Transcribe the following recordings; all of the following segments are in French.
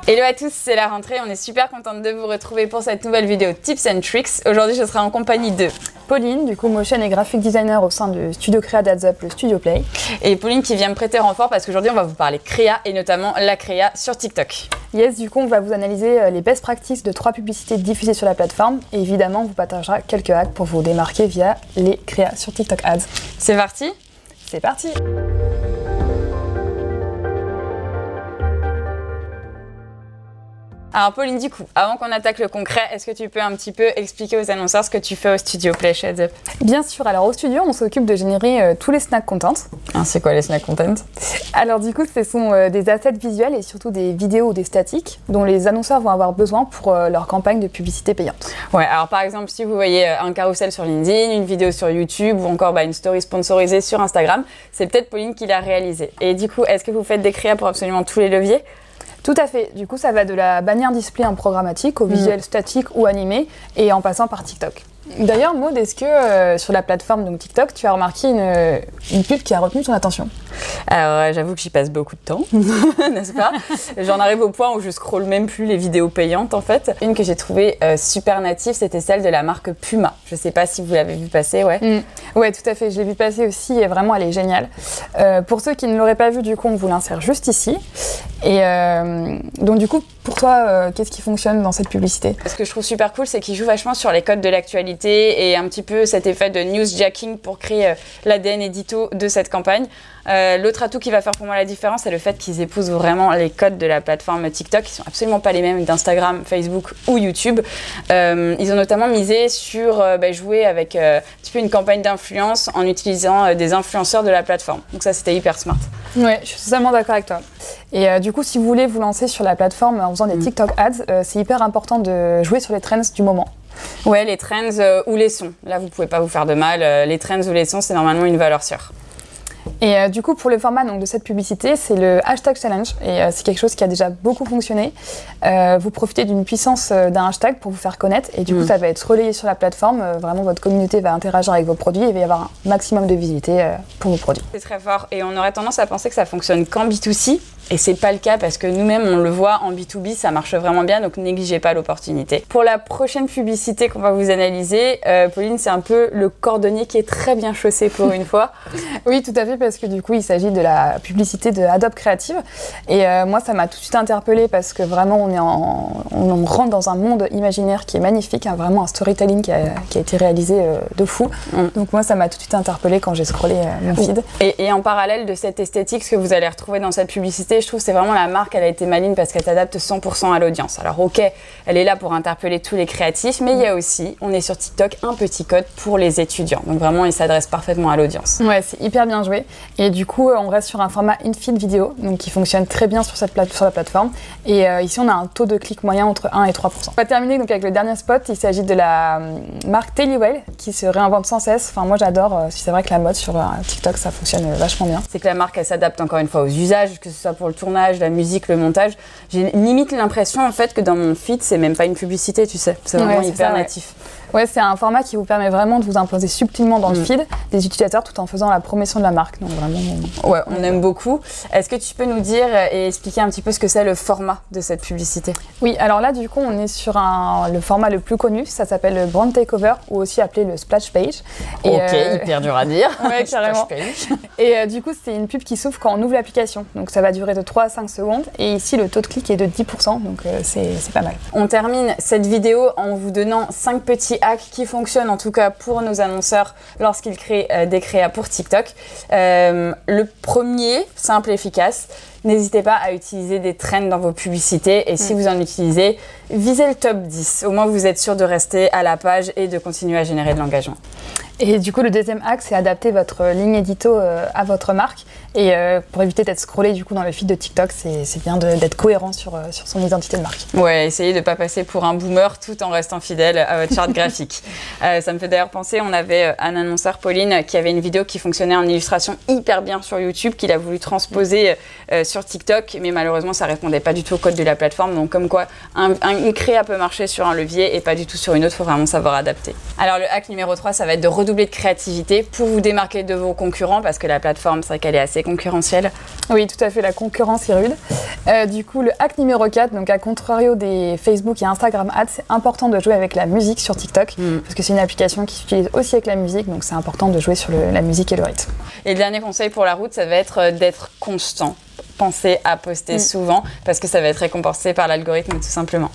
Hello à tous, c'est la rentrée, on est super contente de vous retrouver pour cette nouvelle vidéo Tips and Tricks. Aujourd'hui, je serai en compagnie de Pauline, du coup motion et graphic designer au sein du studio créa d'Adzup, le Studio Play. Et Pauline qui vient me prêter renfort parce qu'aujourd'hui, on va vous parler créa et notamment la créa sur TikTok. Yes, du coup, on va vous analyser les best practices de 3 publicités diffusées sur la plateforme et évidemment, on vous partagera quelques hacks pour vous démarquer via les créas sur TikTok Ads. C'est parti? C'est parti! Alors Pauline, du coup, avant qu'on attaque le concret, est-ce que tu peux un petit peu expliquer aux annonceurs ce que tu fais au Studio Play chez Adzup? Bien sûr, alors au studio, on s'occupe de générer tous les snack content. Ah, c'est quoi les snack content? Alors du coup, ce sont des assets visuels et surtout des vidéos ou des statiques dont les annonceurs vont avoir besoin pour leur campagne de publicité payante. Ouais, alors par exemple, si vous voyez un carrousel sur LinkedIn, une vidéo sur YouTube ou encore une story sponsorisée sur Instagram, c'est peut-être Pauline qui l'a réalisé. Et du coup, est-ce que vous faites des créas pour absolument tous les leviers? Tout à fait. Du coup, ça va de la bannière display en programmatique au visuel statique ou animé et en passant par TikTok. D'ailleurs, Maud, est-ce que sur la plateforme donc TikTok, tu as remarqué une pub qui a retenu ton attention? Alors, j'avoue que j'y passe beaucoup de temps, n'est-ce pas? J'en arrive au point où je scrolle même plus les vidéos payantes, en fait. Une que j'ai trouvée super native, c'était celle de la marque Puma. Je sais pas si vous l'avez vu passer, ouais. Ouais, tout à fait. Je l'ai vu passer aussi et vraiment, elle est géniale. Pour ceux qui ne l'auraient pas vu, du coup, on vous l'insère juste ici. Et donc, du coup, pour toi, qu'est-ce qui fonctionne dans cette publicité? Ce que je trouve super cool, c'est qu'il joue vachement sur les codes de l'actualité et un petit peu cet effet de newsjacking pour créer l'ADN édito de cette campagne. L'autre atout qui va faire pour moi la différence, c'est le fait qu'ils épousent vraiment les codes de la plateforme TikTok, qui sont absolument pas les mêmes d'Instagram, Facebook ou YouTube. Ils ont notamment misé sur jouer avec un petit peu une campagne d'influence en utilisant des influenceurs de la plateforme. Donc ça, c'était hyper smart. Ouais, je suis totalement d'accord avec toi. Et du coup, si vous voulez vous lancer sur la plateforme en faisant des TikTok ads, c'est hyper important de jouer sur les trends du moment. Ouais, les trends ou les sons. Là, vous pouvez pas vous faire de mal. Les trends ou les sons, c'est normalement une valeur sûre. Et du coup, pour le format donc, de cette publicité, c'est le hashtag challenge. Et c'est quelque chose qui a déjà beaucoup fonctionné. Vous profitez d'une puissance d'un hashtag pour vous faire connaître. Et du coup, ça va être relayé sur la plateforme. Vraiment, votre communauté va interagir avec vos produits et il va y avoir un maximum de visibilité pour vos produits. C'est très fort. Et on aurait tendance à penser que ça fonctionne qu'en B2C. Et c'est pas le cas parce que nous-mêmes, on le voit en B2B, ça marche vraiment bien. Donc, négligez pas l'opportunité. Pour la prochaine publicité qu'on va vous analyser, Pauline, c'est un peu le cordonnier qui est très bien chaussé pour une fois. Oui, tout à fait, parce que du coup, il s'agit de la publicité de Adobe Creative. Et moi, ça m'a tout de suite interpellée parce que vraiment, on rentre dans un monde imaginaire qui est magnifique, hein, vraiment un storytelling qui a été réalisé de fou. Donc moi, ça m'a tout de suite interpellée quand j'ai scrollé mon feed. Et en parallèle de cette esthétique, ce que vous allez retrouver dans cette publicité, je trouve que c'est vraiment la marque, elle a été maligne parce qu'elle s'adapte 100% à l'audience. Alors ok, elle est là pour interpeller tous les créatifs, mais il y a aussi, on est sur TikTok, un petit code pour les étudiants. Donc vraiment, il s'adresse parfaitement à l'audience. Ouais, c'est hyper bien joué. Et du coup, on reste sur un format in-feed vidéo, donc qui fonctionne très bien sur la plateforme. Et ici, on a un taux de clic moyen entre 1 et 3%. On va terminer donc avec le dernier spot. Il s'agit de la marque Tailywell qui se réinvente sans cesse. Enfin, moi, j'adore. C'est vrai que la mode sur TikTok, ça fonctionne vachement bien. C'est que la marque, elle s'adapte encore une fois aux usages, que ce soit pour le tournage, la musique, le montage. J'ai limite l'impression en fait que dans mon feed, c'est même pas une publicité, tu sais. C'est vraiment hyper natif. Ouais, c'est un format qui vous permet vraiment de vous imposer subtilement dans le feed des utilisateurs tout en faisant la promotion de la marque. Donc vraiment, ouais, on aime beaucoup. Est-ce que tu peux nous dire et expliquer un petit peu ce que c'est le format de cette publicité? Oui, alors là, du coup, on est sur le format le plus connu. Ça s'appelle le Brand Takeover ou aussi appelé le Splash Page. Et hyper dur à dire. Ouais, carrément. Et du coup, c'est une pub qui s'ouvre quand on ouvre l'application. Donc ça va durer de 3 à 5 secondes. Et ici, le taux de clic est de 10%. Donc c'est pas mal. On termine cette vidéo en vous donnant 5 petits hacks qui fonctionnent en tout cas pour nos annonceurs lorsqu'ils créent des créas pour TikTok. Le premier, simple et efficace, n'hésitez pas à utiliser des trends dans vos publicités et si vous en utilisez, visez le top 10. Au moins, vous êtes sûr de rester à la page et de continuer à générer de l'engagement. Et du coup, le deuxième axe, c'est adapter votre ligne édito à votre marque. Et pour éviter d'être scrollé du coup dans le feed de TikTok, c'est bien d'être cohérent sur son identité de marque. Ouais, essayez de ne pas passer pour un boomer tout en restant fidèle à votre charte graphique. Ça me fait d'ailleurs penser, on avait un annonceur, Pauline, qui avait une vidéo qui fonctionnait en illustration hyper bien sur YouTube, qu'il a voulu transposer sur TikTok, mais malheureusement, ça ne répondait pas du tout au code de la plateforme. Donc comme quoi, une créa peut marcher sur un levier et pas du tout sur une autre, il faut vraiment savoir adapter. Alors le hack numéro 3, ça va être de redoubler de créativité pour vous démarquer de vos concurrents, parce que la plateforme, c'est vrai qu'elle est assez c'est concurrentiel. Oui, tout à fait, la concurrence est rude. Du coup, le hack numéro 4, donc à contrario des Facebook et Instagram Ads, c'est important de jouer avec la musique sur TikTok, parce que c'est une application qui s'utilise aussi avec la musique, donc c'est important de jouer sur la musique et le rythme. Et le dernier conseil pour la route, ça va être d'être constant. Pensez à poster souvent parce que ça va être récompensé par l'algorithme tout simplement.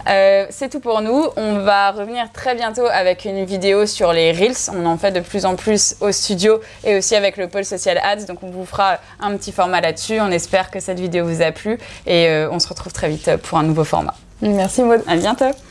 C'est tout pour nous. On va revenir très bientôt avec une vidéo sur les Reels. On en fait de plus en plus au studio et aussi avec le pôle social ads. Donc on vous fera un petit format là-dessus. On espère que cette vidéo vous a plu et on se retrouve très vite pour un nouveau format. Merci Maud. À bientôt.